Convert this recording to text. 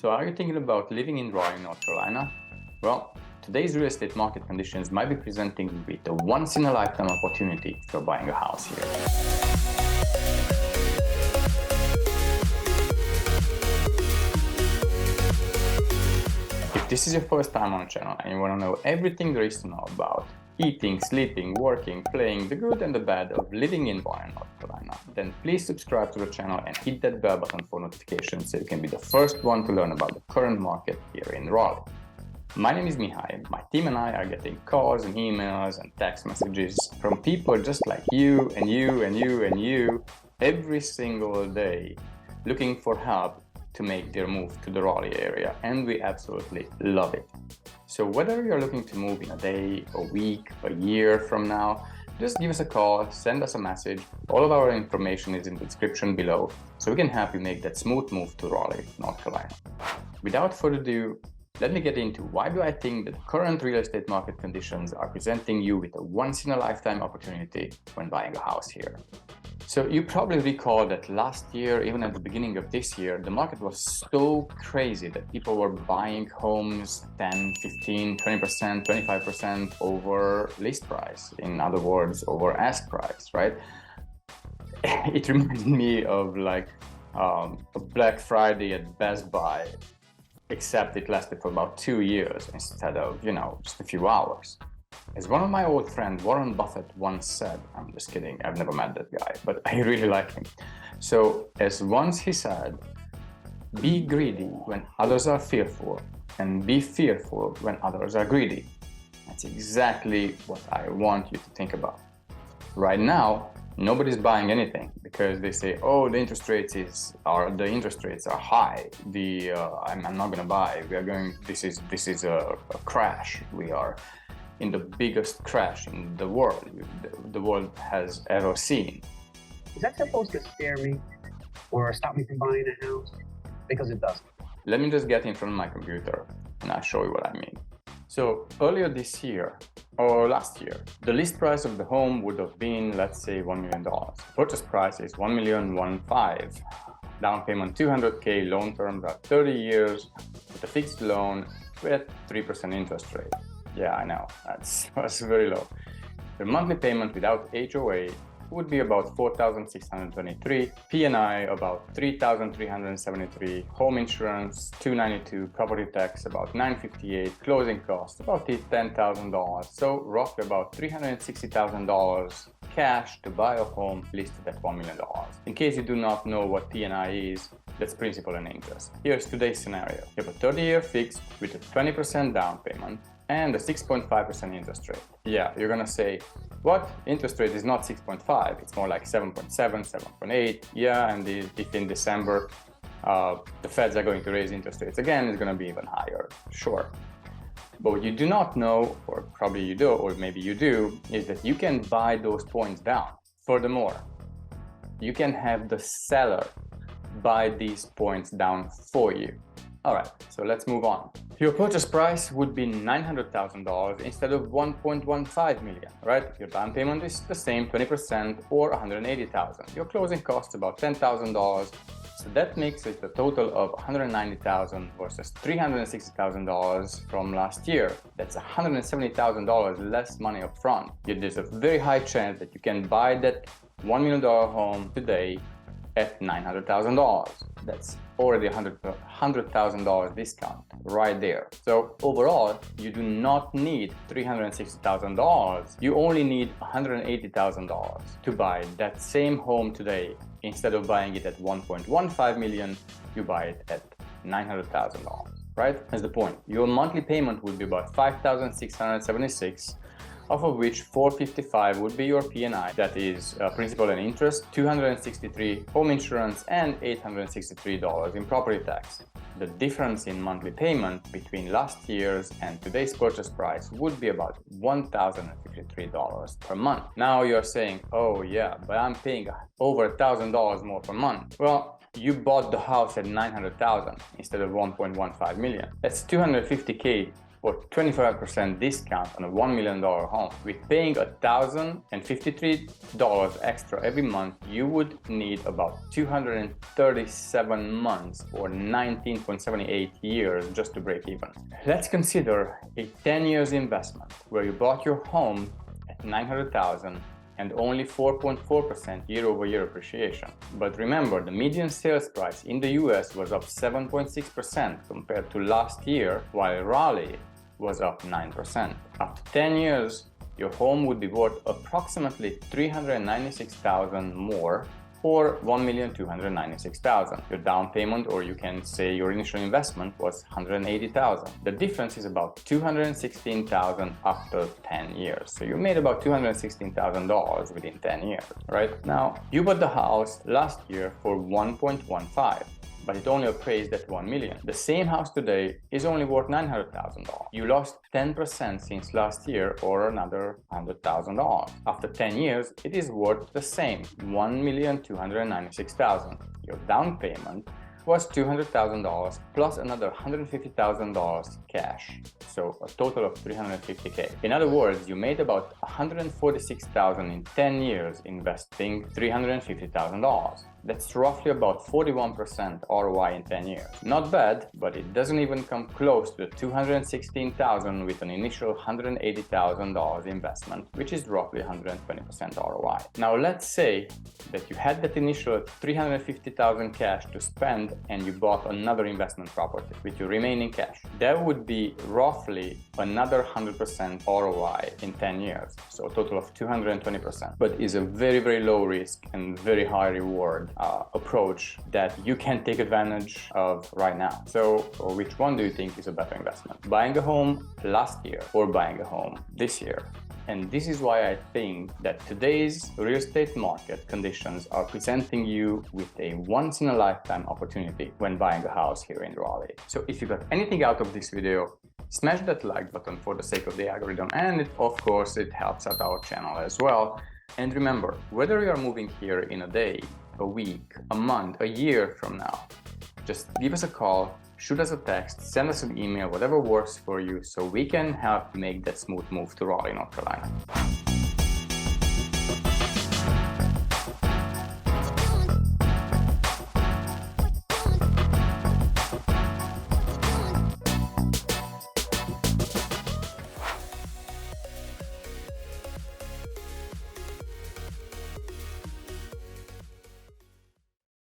So are you thinking about living in Raleigh, North Carolina? Well, today's real estate market conditions might be presenting you with a once-in-a-lifetime opportunity for buying a house here. If this is your first time on the channel and you want to know everything there is to know about eating, sleeping, working, playing, the good and the bad of living in Raleigh, North Carolina, then please subscribe to the channel and hit that bell button for notifications so you can be the first one to learn about the current market here in Raleigh. My name is Mihai. My team and I are getting calls and emails and text messages from people just like you and you and you and you every single day looking for help to make their move to the Raleigh area, and we absolutely love it. So whether you're looking to move in a day, a week, a year from now, just give us a call, send us a message. All of our information is in the description below, so we can help you make that smooth move to Raleigh, North Carolina. Without further ado, let me get into why do I think that current real estate market conditions are presenting you with a once-in-a-lifetime opportunity when buying a house here. So you probably recall that last year, even at the beginning of this year, the market was so crazy that people were buying homes 10, 15, 20%, 25% over list price. In other words, over ask price, right? It reminds me of like a Black Friday at Best Buy, except it lasted for about 2 years instead of, just a few hours. As one of my old friends, Warren Buffett, once said, I'm just kidding, I've never met that guy, but I really like him. So, as once he said, be greedy when others are fearful, and be fearful when others are greedy. That's exactly what I want you to think about. Right now, nobody's buying anything because they say, oh, the interest rates are high. I'm not going to buy. This is a crash. We are in the biggest crash in the world has ever seen. Is that supposed to scare me or stop me from buying a house? Because it doesn't. Let me just get in front of my computer and I'll show you what I mean. So earlier this year or last year, the list price of the home would have been, let's say, $1 million. Purchase price is $1,115,000. Down payment $200K, loan terms are 30 years with a fixed loan with 3% interest rate. Yeah, I know, that's very low. The monthly payment without HOA would be about $4,623, P&I about $3,373, home insurance $292, property tax about $958, closing costs about $10,000, so roughly about $360,000 cash to buy a home listed at $1 million. In case you do not know what P&I is, that's principal and interest. Here's today's scenario. You have a 30-year fixed with a 20% down payment and a 6.5% interest rate. Yeah, you're gonna say, what? Interest rate is not 6.5, it's more like 7.7, 7.8. Yeah, and if in December the Feds are going to raise interest rates again, it's gonna be even higher, sure. But what you do not know, or probably you do, or maybe you do, is that you can buy those points down. Furthermore, you can have the seller buy these points down for you. All right, so let's move on. Your purchase price would be $900,000 instead of $1.15 million, right? Your down payment is the same, 20% or $180,000. Your closing costs about $10,000. So that makes it a total of $190,000 versus $360,000 from last year. That's $170,000 less money up front. Yet there's a very high chance that you can buy that $1 million home today at $900,000. That's already $100,000 discount right there. So overall, you do not need $360,000. You only need $180,000 to buy that same home today. Instead of buying it at $1.15 million, you buy it at $900,000, right? That's the point. Your monthly payment would be about $5,676. of which $455 would be your P&I, that is principal and interest, $263 home insurance, and $863 in property tax. The difference in monthly payment between last year's and today's purchase price would be about $1,053 per month. Now you're saying, oh yeah, but I'm paying over $1,000 more per month. Well, you bought the house at $900,000 instead of $1.15 million. That's $250K or 25% discount on a $1 million home. With paying $1,053 extra every month, you would need about 237 months or 19.78 years just to break even. Let's consider a 10 years investment where you bought your home at $900,000 and only 4.4% year-over-year appreciation. But remember, the median sales price in the US was up 7.6% compared to last year, while Raleigh was up 9%. After 10 years, your home would be worth approximately $396,000 more, or $1,296,000. Your down payment, or you can say your initial investment, was $180,000. The difference is about $216,000 after 10 years. So you made about $216,000 within 10 years, right? Now, you bought the house last year for $1.15. But it only appraised at $1 million. The same house today is only worth $900,000. You lost 10% since last year, or another $100,000. After 10 years, it is worth the same, $1,296,000. Your down payment was $200,000 plus another $150,000 cash, so a total of $350K. In other words, you made about $146,000 in 10 years investing $350,000. That's roughly about 41% ROI in 10 years. Not bad, but it doesn't even come close to the $216,000 with an initial $180,000 investment, which is roughly 120% ROI. Now let's say that you had that initial $350,000 cash to spend and you bought another investment property with your remaining cash. That would be roughly another 100% ROI in 10 years, so a total of 220%, but is a very, very low risk and very high reward approach that you can take advantage of right now. So which one do you think is a better investment? Buying a home last year or buying a home this year? And this is why I think that today's real estate market conditions are presenting you with a once-in-a-lifetime opportunity when buying a house here in Raleigh. So if you got anything out of this video, smash that like button for the sake of the algorithm, and of course it helps out our channel as well. And remember, whether you are moving here in a day, a week, a month, a year from now, just give us a call, shoot us a text, send us an email, whatever works for you, so we can help you make that smooth move to Raleigh, North Carolina.